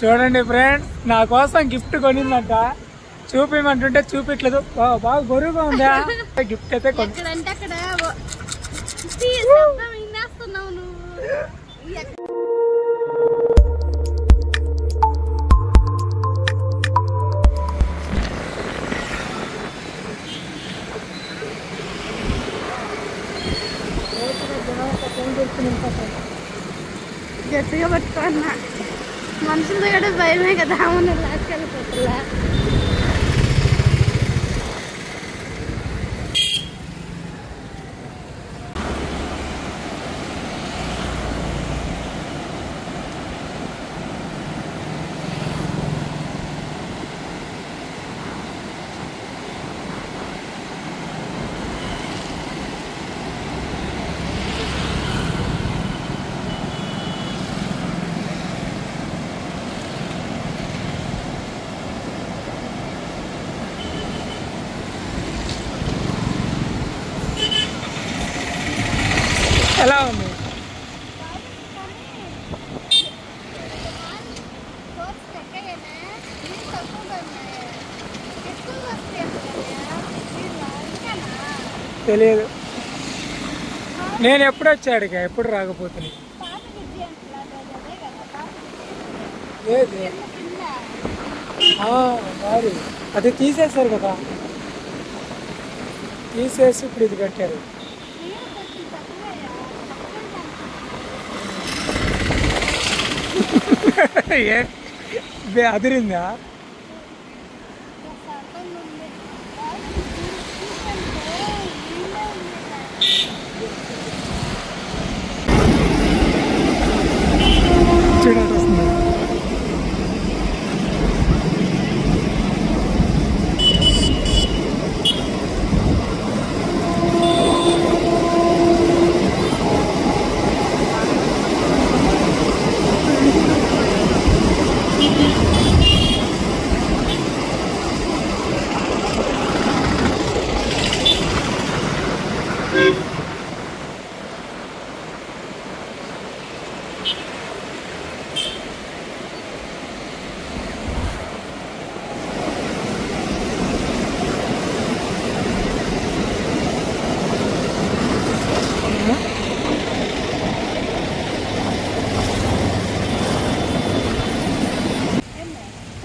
చూడండి ఫ్రెండ్స్, నా కోసం గిఫ్ట్ కొనిందంట. చూపిమంటుంటే చూపించలేదు. బాగా బరువుగా ఉందా గిఫ్ట్ అయితే గట్టిగా పట్టుకున్నా. మనుషులతో కూడా భయమే కదా, అవును లాక్కెళ్ళిపోతున్నా. ఎలా ఉంది? తెలియదు. నేను ఎప్పుడు వచ్చాడుగా, ఎప్పుడు రాకపోతుంది. మరి అది తీసేశారు కదా, తీసేసి ఇప్పుడు ఇది కట్టారు. అదిరిందా? చూడండి వస్తుంది.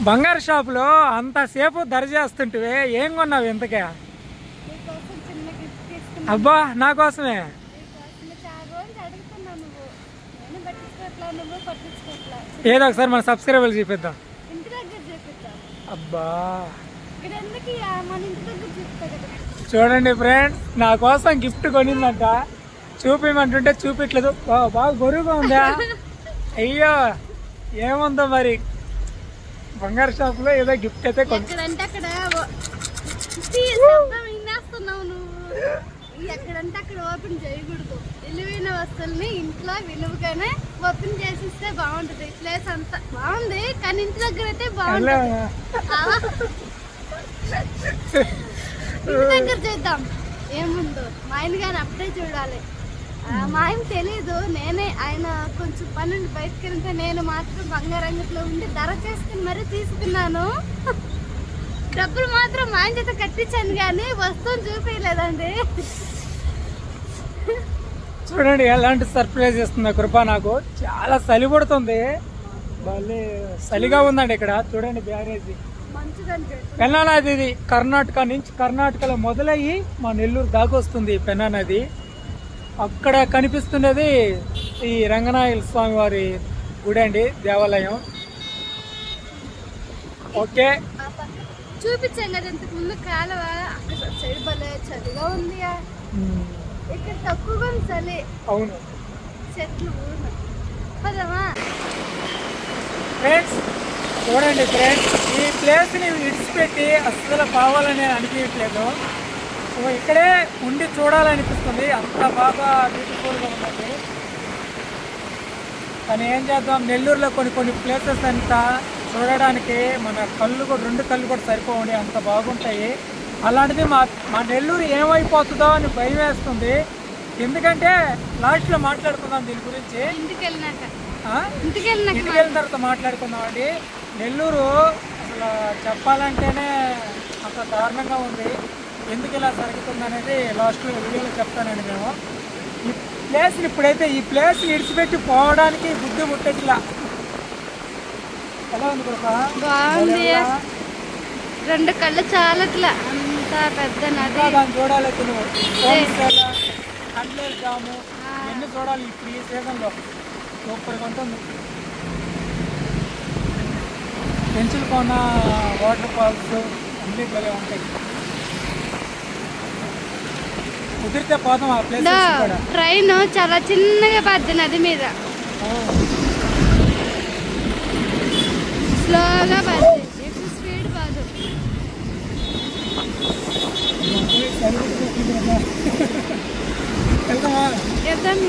బంగారు షాపులో అంతసేపు ధర చేస్తుంటే ఏం కొన్నావు ఇంతకే? అబ్బా, నా కోసమే. ఏదో ఒకసారి మన సబ్స్క్రైబర్లు చూపిద్దాం. అబ్బా చూడండి ఫ్రెండ్స్, నా కోసం గిఫ్ట్ కొనిందంట. చూపిమంటుంటే చూపించలేదు. బాగా బరువుగా ఉందా? అయ్యో, ఏముందో మరి. బంగారు షాప్ లో ఏదో గిఫ్ట్ అయితే ఎక్కడంటే అక్కడ ఓపెన్ చేయకూడదు. విలువైన వస్తువుల్ని ఇంట్లో విలువగానే ఓపెన్ చేసిస్తే బాగుంటది. ప్లేస్ అంతా బాగుంది, కానీ ఇంటి దగ్గర అయితే బాగుంటుంది. ఇంటి దగ్గర చేద్దాం, ఏముందో. మా ఆయన గారు అప్పుడే చూడాలి. మా ఆయన తెలీదు, నేనే. ఆయన కొంచెం పనుండి బయటకు వెళ్తే నేను మాత్రం బంగారు అంగట్లో ఉండి ధర చేసుకుని మరీ తీసుకున్నాను. డబ్బులు మాత్రం మా ఆయన చేత కట్టించాను, కానీ వస్తువుని చూపించలేదండి. చూడండి ఎలాంటి సర్ప్రైజ్ ఇస్తుంది కృప. నాకు చాలా చలి పడుతుంది, భలే చలిగా ఉందండి ఇక్కడ. చూడండి బ్యారేజీ పెన్నా నది. ఇది కర్ణాటక నుంచి, కర్ణాటకలో మొదలయ్యి మా నెల్లూరు దాకా వస్తుంది పెన్నా నది. అక్కడ కనిపిస్తున్నది ఈ రంగనాయక స్వామి వారి గుడి అండి, దేవాలయం. ఓకే, చూపించాం కదా ఇంతకు ముందు కాలువ. అక్కడ సైడ్ భలే చలిగా ఉంది, ఇక్కడ తక్కువగా ఉంది చలి. అవును, చెట్లు పదమా. ఫ్రెండ్స్ చూడండి ఫ్రెండ్స్, ఈ ప్లేస్ని విడిచిపెట్టి అస్సలు కావాలని అనిపించట్లేదు. సో ఇక్కడే ఉండి చూడాలనిపిస్తుంది, అంత బాగా బ్యూటిఫుల్గా ఉన్నది. కానీ ఏం చేద్దాం, నెల్లూరులో కొన్ని ప్లేసెస్ అంతా చూడడానికి మన కళ్ళు కూడా, 2 కళ్ళు కూడా సరిపోండి, అంత బాగుంటాయి. అలాంటిది మా నెల్లూరు ఏమైపోతుందో అని భయం వేస్తుంది. ఎందుకంటే లాస్ట్లో మాట్లాడుకుందాం దీని గురించి. ఇంటికి వెళ్ళినాక ఇంటికి వెళ్ళిన తర్వాత మాట్లాడుకుందాం అండి. నెల్లూరు అసలు చెప్పాలంటేనే అంత దారుణంగా ఉంది. ఎందుకు ఇలా జరుగుతుంది అనేది లాస్ట్లో వీడియోలో చెప్తానండి. మేము ఈ ప్లేస్ని ఇప్పుడైతే ఈ ప్లేస్ని విడిచిపెట్టి పోవడానికి బుద్ధి పుట్టేట్లా. ఎలా ఉంది కృప? బాగుంది. 2 కళ్ళు చాలట్లా, అంత పెద్ద నది. దాన్ని చూడాలి. కండ్లేరు డ్యాము ఇవన్నీ చూడాలి ఇప్పుడు ఈ సీజన్లో. సూపర్గా ఉంటుంది. పెంచులకోన వాటర్ ఫాల్స్ అన్నీ భలే ఉంటాయి. కుదిరితే పోదాం ఆ ప్లేస్. ట్రైన్ చాలా చిన్నగా పద్ది నది మీద, స్లోగా పద్ది, ఎక్కువ స్పీడ్ కాదు. వెళ్తామా? వెళ్దాం.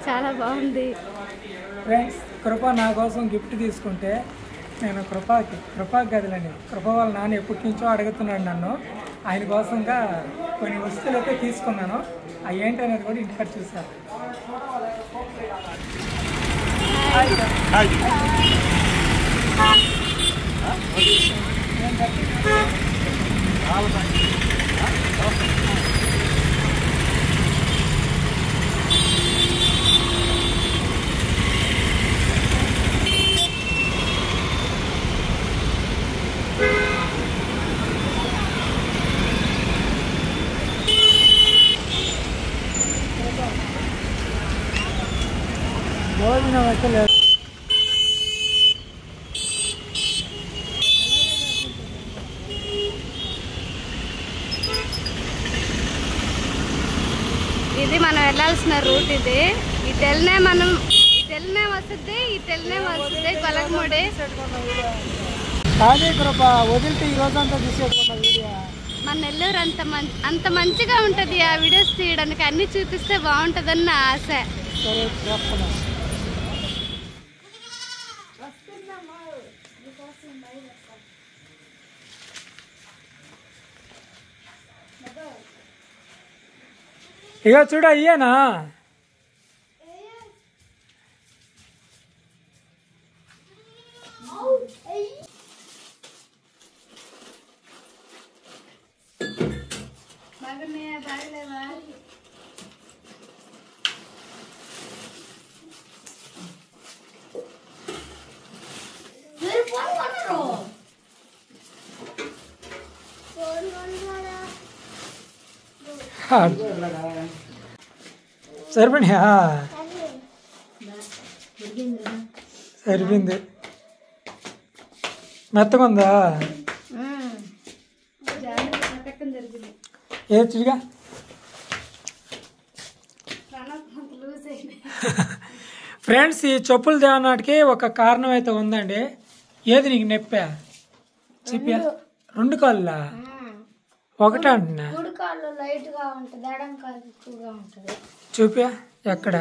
చాలా బాగుంది. ఫ్రెండ్స్, కృప నా కోసం గిఫ్ట్ తీసుకుంటే నేను కృపకి గదిలండి. కృప వాళ్ళ నాన్న ఎప్పటి నుంచో అడుగుతున్నాడు నన్ను. ఆయన కోసంగా కొన్ని వస్తువులు అయితే తీసుకున్నాను. అవి ఏంటి అనేది కూడా ఇంటికాడ చూసాను. భోజనం అయితే లేదు. ఇది మనం వెళ్ళాల్సిన రూట్. ఇది ఇటెల్నే వస్తుంది, గొలగముడి. వదిలితే ఈ రోజంతా చూసేట్టుకున్న వీడియో. మన నెల్లూరు అంత మంచిగా ఉంటుంది. ఆ వీడియోస్ తీయడానికి అన్ని చూపిస్తే బాగుంటుందని నా ఆశ. ఇక చూడ అయ్యానా సరిపోయినా సరిపోయింది. మెత్తగా ఉందా? ఏ చిడిగా ఫ్రెండ్స్, ఈ చెప్పులు తేవనాటికి ఒక కారణం అయితే ఉందండి. ఏది నీకు నొప్పా? చెప్పా 2 కాళ్ళ ఒకటే అంటున్నా. చూపా ఎక్కడ?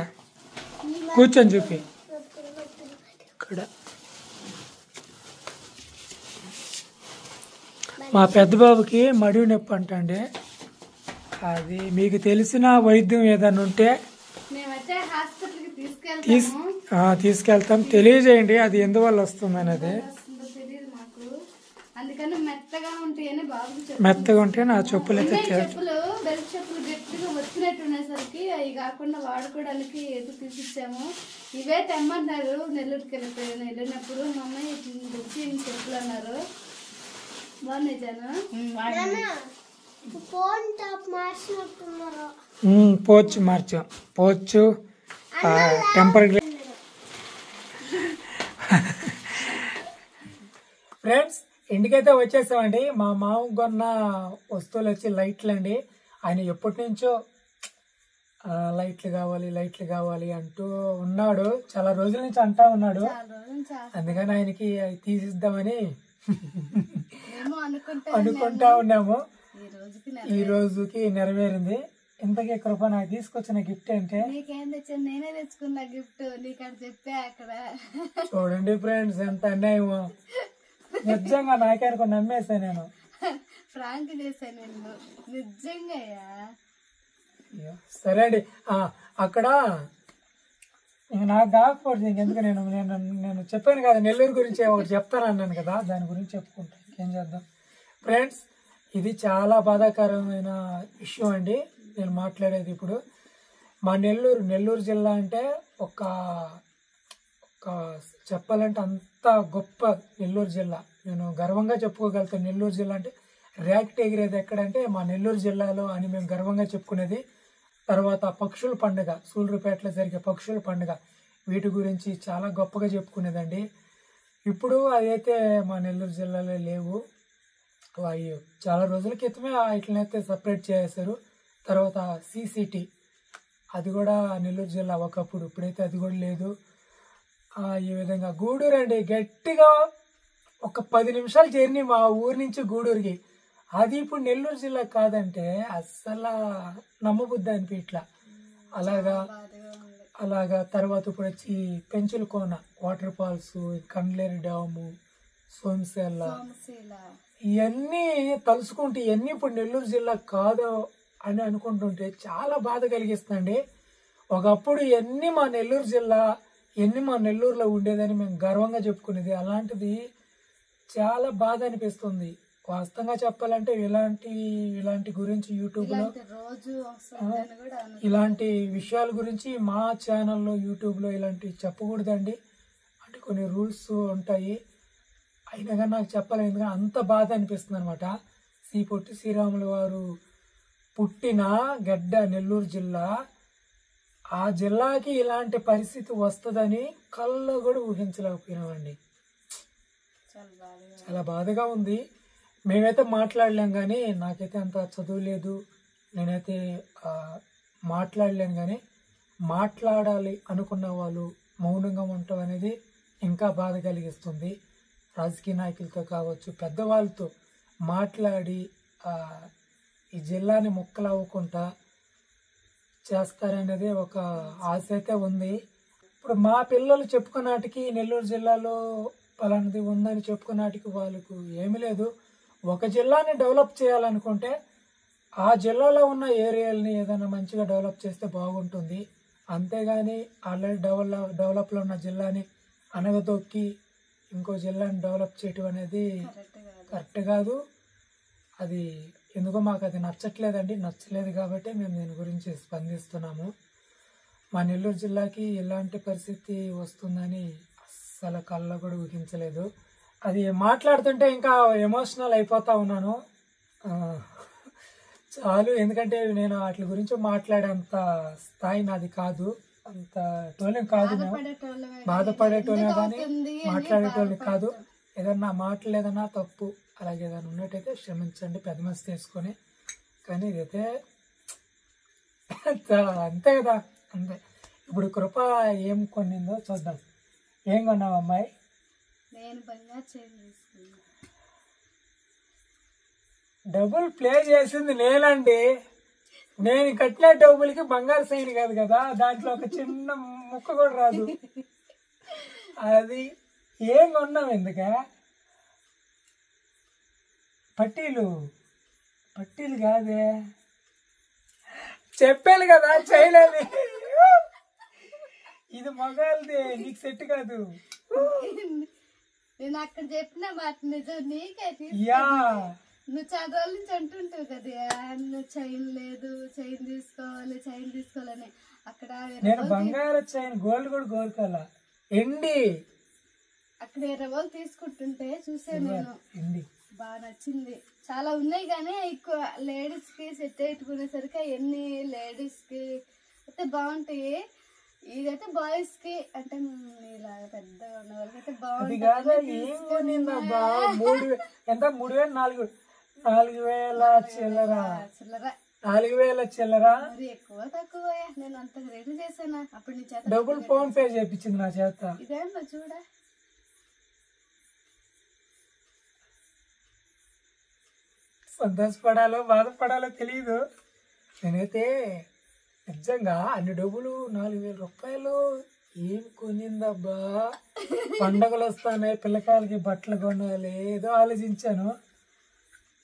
కూర్చొని చూపి. ఇక్కడ మా పెద్ద బాబుకి మడి నొప్పి అంటండి. అది మీకు తెలిసిన వైద్యం ఏదైనా ఉంటే తీసుకెళ్తాం. తెలియజేయండి అది ఎందువల్ల వస్తుంది అనేది. అందుకని మెత్తగా ఉంటాయని బాబు మెత్తగా ఉంటే నా చెప్పులు అయితే చెప్పులు బెల్ట్ చెప్పులు గట్టిగా వచ్చినట్టు ఉండేసరికి అవి కాకుండా వాడుకోవడానికి ఎదురు తీసిచ్చాము. ఇవే తెమ్మన్నారు నెల్లూరుకి వెళ్ళినప్పుడు మా అమ్మాయి తెచ్చి చెప్పులు అన్నారు. బాగున్నాయి జాను. పోచ్చు మార్చాం పోచ్చు టెంపర్ ఫ్రెండ్స్ ఇంటికైతే వచ్చేసామండి. మా మామ కొన్న వస్తువులు వచ్చి లైట్లు అండి. ఆయన ఎప్పటి నుంచో లైట్లు కావాలి అంటూ ఉన్నాడు. చాలా రోజుల నుంచి అంటా ఉన్నాడు. అందుకని ఆయనకి అవి తీసిద్దామని అనుకుంటా ఉన్నాము. ఈ రోజుకి నెరవేరింది. ఇంతకీ కృప నాకు తీసుకొచ్చిన గిఫ్ట్ అంటే నేనే తెచ్చుకున్న గిఫ్ట్ నీకు అని చెప్పా అక్కడ. చూడండి ఫ్రెండ్స్ ఎంత అన్యాయమో. నిజంగా నాకే అనుకుని నమ్మేసా నేను. ఫ్రాంక్ చేశాను నేను నిజంగా. సరే అండి. అక్కడ నాకు కాకపోతే ఇంకెందుకు నేను నేను చెప్పాను కదా నెల్లూరు గురించి ఒకటి చెప్తానన్నాను కదా, దాని గురించి చెప్పుకుంటాను. ఏం చేద్దాం ఫ్రెండ్స్, ఇది చాలా బాధాకరమైన విషయం అండి నేను మాట్లాడేది ఇప్పుడు. మా నెల్లూరు జిల్లా అంటే ఒక చెప్పాలంటే అంత గొప్ప నెల్లూరు జిల్లా. నేను గర్వంగా చెప్పుకోగలుగుతాను. నెల్లూరు జిల్లా అంటే ర్యాకెట్ ఎగిరేది ఎక్కడంటే మా నెల్లూరు జిల్లాలో అని మేము గర్వంగా చెప్పుకునేది. తర్వాత పక్షుల పండుగ, సూళ్ళూరుపేటలో జరిగే పక్షుల పండుగ, వీటి గురించి చాలా గొప్పగా చెప్పుకునేదండి. ఇప్పుడు అదైతే మా నెల్లూరు జిల్లాలో లేవు. అవి చాలా రోజుల క్రితమే వాటినైతే సపరేట్ చేశారు. తర్వాత CCT అది కూడా నెల్లూరు జిల్లా ఒకప్పుడు, ఇప్పుడైతే అది కూడా లేదు. ఈ విధంగా గూడూరు అండి, గట్టిగా ఒక 10 నిమిషాల జర్నీ మా ఊరి నుంచి గూడూరుకి. అది ఇప్పుడు నెల్లూరు జిల్లా కాదంటే అస్సలు నమ్మబుద్ధి అనిపించట్లా. అలాగా తర్వాత ఇప్పుడు వచ్చి Penchalakona water falls, Kandleru dam, సోమశేల, ఇవన్నీ తలుసుకుంటే ఇవన్నీ ఇప్పుడు నెల్లూరు జిల్లా కాదు అని అనుకుంటుంటే చాలా బాధ కలిగిస్తుందండి. ఒకప్పుడు ఇవన్నీ మా నెల్లూరు జిల్లా, ఇవన్నీ మా నెల్లూరులో ఉండేదని మేము గర్వంగా చెప్పుకునేది. అలాంటిది చాలా బాధ అనిపిస్తుంది. వాస్తవంగా చెప్పాలంటే ఇలాంటి గురించి యూట్యూబ్లో ఇలాంటి విషయాల గురించి మా ఛానల్లో యూట్యూబ్లో ఇలాంటివి చెప్పకూడదండి. అంటే కొన్ని రూల్స్ ఉంటాయి. అయినా కానీ నాకు చెప్పాలి, ఎందుకంటే అంత బాధ అనిపిస్తుంది అనమాట. పొట్టి శ్రీరాములు వారు పుట్టిన గడ్డ నెల్లూరు జిల్లా, ఆ జిల్లాకి ఇలాంటి పరిస్థితి వస్తుందని కళ్ళలో కూడా ఊహించలేకపోయినామండి. చాలా బాధగా ఉంది. మేమైతే మాట్లాడలేం కానీ, నాకైతే అంత చదువు లేదు, నేనైతే మాట్లాడలేను. కానీ మాట్లాడాలి అనుకున్న వాళ్ళు మౌనంగా ఉండటం అనేది ఇంకా బాధ కలిగిస్తుంది. రాజకీయ నాయకులతో కావచ్చు, పెద్దవాళ్ళతో మాట్లాడి ఈ జిల్లాని ముక్కలవ్వకుండా చేస్తారనేది ఒక ఆశ అయితే ఉంది. ఇప్పుడు మా పిల్లలు చెప్పుకున్నాటికి నెల్లూరు జిల్లాలో పలానది ఉందని చెప్పుకున్నాటికి వాళ్ళకు ఏమీ లేదు. ఒక జిల్లాని డెవలప్ చేయాలనుకుంటే ఆ జిల్లాలో ఉన్న ఏరియాలని ఏదైనా మంచిగా డెవలప్ చేస్తే బాగుంటుంది. అంతేగాని ఆల్రెడీ డెవలప్లో ఉన్న జిల్లాని అనగదొక్కి ఇంకో జిల్లాని డెవలప్ చేయటం అనేది కరెక్ట్ కాదు. అది ఎందుకో మాకు అది నచ్చట్లేదండి. నచ్చలేదు కాబట్టి మేము దీని గురించి స్పందిస్తున్నాము. మా నెల్లూరు జిల్లాకి ఇలాంటి పరిస్థితి వస్తుందని అస్సలు కళ్ళ కూడా ఊహించలేదు. అది మాట్లాడుతుంటే ఇంకా ఎమోషనల్ అయిపోతా ఉన్నాను. చాలు, ఎందుకంటే నేను వాటి గురించి మాట్లాడేంత స్థాయి నాది కాదు, అంత టోలం కాదు. బాధపడేటోళ్ళే కానీ మాట్లాడేటోళ్ళు కాదు. ఏదన్నా మాటలు ఏదన్నా తప్పు అలాగే ఏదైనా ఉన్నట్టయితే క్షమించండి, పెద్ద మనసు తీసుకొని. కానీ ఇదైతే అంతే కదా, అంతే. ఇప్పుడు కృప ఏం కొనిందో చూద్దాం. ఏం కొన్నావు అమ్మాయి? డబ్బులు ప్లే చేసింది నేనండి. నేను కట్టిన డబ్బులకి బంగారు సైన్ కాదు కదా, దాంట్లో ఒక చిన్న ముక్క కూడా రాదు. అది ఏం కొన్నావు? ఎందుక పట్టీలు కాదే, చెప్పాను కదా చేయలేదు. ఇది మగాళ్ళది, నీకు సెట్ కాదు. నేను అక్కడ చెప్పిన మాట నిజం నీకే యా నువ్వు చాలా రోజుల నుంచి అంటుంటావు కదా నువ్వు చైన్ లేదు చైన్ తీసుకోవాలని అక్కడ నేను బంగారు చైన్ గోల్డ్ కూడా కోరుకోవాలా ఎండి అక్కడ 20 రోజులు తీసుకుంటుంటే చూసాను నేను ఎండి బాగా నచ్చింది. చాలా ఉన్నాయి కానీ ఎక్కువ లేడీస్ కి సెట్ పెట్టుకునేసరికి ఎన్ని లేడీస్ కి అయితే బాగుంటాయి. ఇదైతే బాయ్స్ కి అంటే ఇలాగ పెద్దగా ఉన్న వాళ్ళకైతే బాగుంటుంది. ఎంత 3,000 4,000 చిల్లర మరి ఎక్కువ తక్కువ నేను అంత రెడీ చేశాను అప్పుడు నీ చేత డబుల్ ఫోన్ పే చేయించింది నా చేత. ఇదేంటో చూడ సంతోషపడాలో బాధపడాలో తెలియదు. నేనైతే నిజంగా అన్ని డబ్బులు 4,000 రూపాయలు ఏం కొనిందబ్బా, పండగలు వస్తానే పిల్లకాయలకి బట్టలు కొనాలి ఏదో ఆలోచించాను.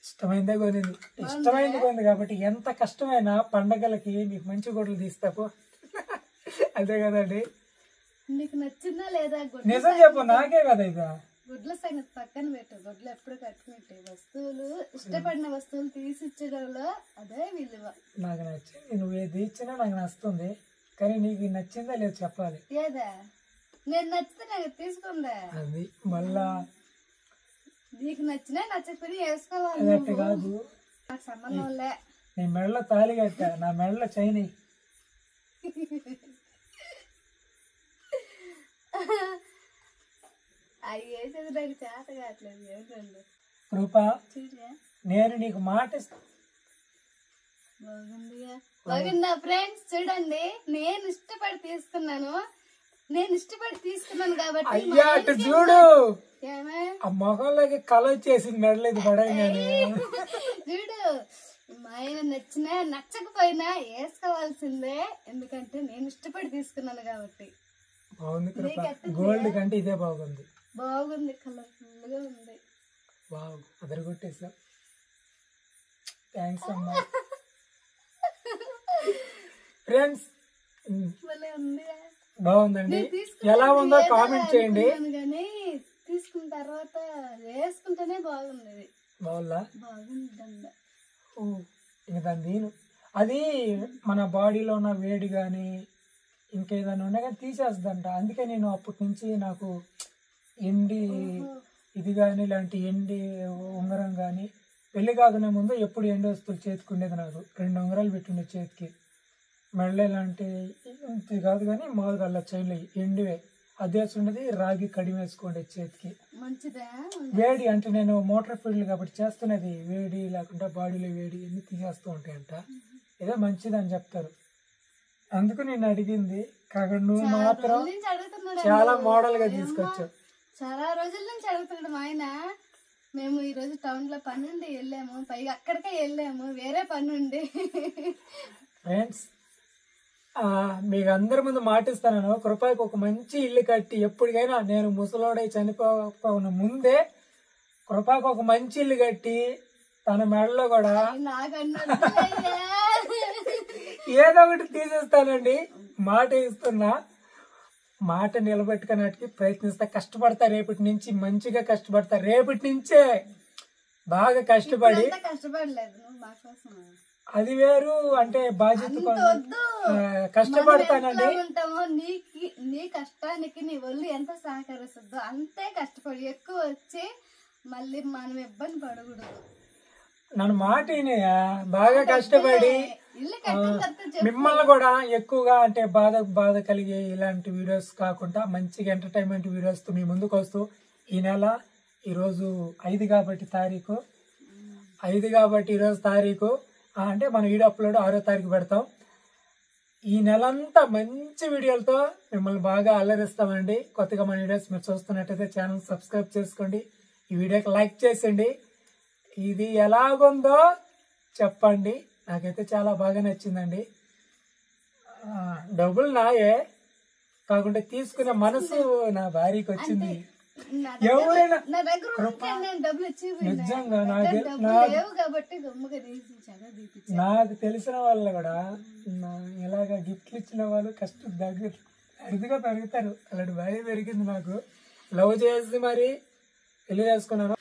ఇష్టమైందే కొనింది, ఇష్టమైంది కొనింది కాబట్టి ఎంత కష్టమైనా పండగలకి మీకు మంచి గొడ్డలు తీస్తాకు అదే కదండి. నీకు నచ్చిందా లేదా నిజం చెప్పు, నాకే కదా ఇక గుడ్ల సంగతి పక్కన పెట్టు. గుడ్లు ఎప్పుడు కట్టుకుంటే వస్తువులు ఇష్టపడిన వస్తువులు తీసిచ్చడంలో అదే విలువ. నాకు నచ్చింది, నువ్వు ఏది ఇచ్చినా నాకు నచ్చుతుంది, కానీ నీకు నచ్చిందా లేదు చెప్పాలి. ఏదా నేను నచ్చితే నాకు తీసుకుందా అది మళ్ళా నీకు నచ్చినా నచ్చకపోయి వేసుకోవాలి. అట్ట కాదు, నాకు సంబంధం లే. నీ మెడలో తాళి కట్టా, నా మెడలో చైన్ అవి వేసేది నాకు చేత కావట్లేదు. ఏంటండి కృపా, చూసా నేను నీకు మాట బాగుందా ఫ్రెండ్స్? చూడండి నేను ఇష్టపడి తీసుకున్నాను కాబట్టి అయ్యా అటు చూడు, ఏమే ఆ మొహంలోకి కళ వచ్చేసింది మెడలేదు పడగానే. చూడు మా ఆయన నచ్చినా నచ్చకపోయినా వేసుకోవాల్సిందే, ఎందుకంటే నేను ఇష్టపడి తీసుకున్నాను కాబట్టి. బాగుంది కృప, గోల్డ్ కంటే ఇదే బాగుంది. బాగుంది, కలర్ఫుల్ గా ఉంది. వావ్, అదరగొట్టేసా. థ్యాంక్స్ అమ్మా. ఫ్రెండ్స్ బాగుందండి, ఎలా ఉందో కామెంట్ చేయండి. కానీ తీసుకున్న తర్వాత వేసుకుంటేనే బాగుంది. బాగుందా? బాగుంది. ఇంక దాని దీని అది మన బాడీలో ఉన్న వేడి కానీ ఇంకేదైనా ఉన్నా కానీ తీసేస్తుందంట. అందుకే నేను అప్పటి నుంచి నాకు ఎండి ఇది కానీ ఇలాంటి ఎండి ఉంగరం కానీ పెళ్లి కాకునే ముందు ఎప్పుడు ఎండి వస్తువులు చేతికుండేది. నాకు 2 ఉంగరాలు పెట్టిండే చేతికి, మెడలో ఇలాంటి ఇది కాదు కానీ మామూలుగా అలా చైన్లు ఎండివే అదేస్తుండేది. రాగి కడిమి వేసుకోండి చేతికి. వేడి అంటే నేను మోటార్ ఫీల్డ్ కాబట్టి చేస్తున్నది వేడి లేకుండా బాడీలో వేడి అన్ని తీసేస్తూ ఉంటాయంట. ఏదో మంచిది అని చెప్తారు, అందుకు నేను అడిగింది. కాగా నువ్వు మాత్రం చాలా మోడల్ గా తీసుకొచ్చావు. చాలా రోజుల నుంచి అడుగుతున్నాడు మా ఆయన. మేము ఈ రోజు టౌన్ లో పని ఉండి వెళ్ళాము, పైగా అక్కడికే వెళ్ళాము, వేరే పని ఉండి. ఫ్రెండ్స్ మీకు అందరి ముందు మాటిస్తాను, కృపకి ఒక మంచి ఇల్లు కట్టి ఎప్పటికైనా నేను ముసలోడై చనిపోయిన ముందే కృపకి ఒక మంచి ఇల్లు కట్టి తన మెడలో కూడా ఏదో ఒకటి తీసేస్తానండి. మాట ఇస్తున్నా, మాట నిలబెట్టుకున్నట్టుకి ప్రయత్నిస్తా. కష్టపడతా, రేపటి నుంచి మంచిగా కష్టపడతా. రేపటి నుంచే బాగా కష్టపడి, అది వేరు అంటే బాధ్యత కష్టపడతానండి. నీ కష్టానికి నీ ఒళ్ళు ఎంత సహకరిస్తుందో అంతే కష్టపడి ఎక్కువ వచ్చి మళ్ళీ మనం ఇబ్బంది పడకూడదు. నన్ను మాట బాగా కష్టపడి మిమ్మల్ని కూడా ఎక్కువగా అంటే బాధ కలిగే ఇలాంటి వీడియోస్ కాకుండా మంచిగా ఎంటర్టైన్మెంట్ వీడియోస్ తో మీ ముందుకు వస్తూ ఈ నెల ఈరోజు 5 కాబట్టి తారీఖు 5 కాబట్టి ఈరోజు తారీఖు అంటే మన వీడియో అప్లోడ్ 6వ తారీఖు పెడతాం. ఈ నెలంతా మంచి వీడియోలతో మిమ్మల్ని బాగా అల్లరిస్తామండి. కొత్తగా మన వీడియోస్ మీరు చూస్తున్నట్టయితే ఛానల్ సబ్స్క్రైబ్ చేసుకోండి, ఈ వీడియోకి లైక్ చేసండి. ఇది ఎలాగుందో చెప్పండి, నాకైతే చాలా బాగా నచ్చిందండి. డబ్బులు నాయే కాకుండా తీసుకునే మనసు నా భార్యకి వచ్చింది. ఎవరైనా నిజంగా నాకు తెలిసిన వాళ్ళు కూడా ఇలాగ గిఫ్ట్లు ఇచ్చిన వాళ్ళు అరుదుగా పెరుగుతారు. అలాంటి భార్య పెరిగింది నాకు. లవ్ చేసి మరి పెళ్లి చేసుకున్నాను.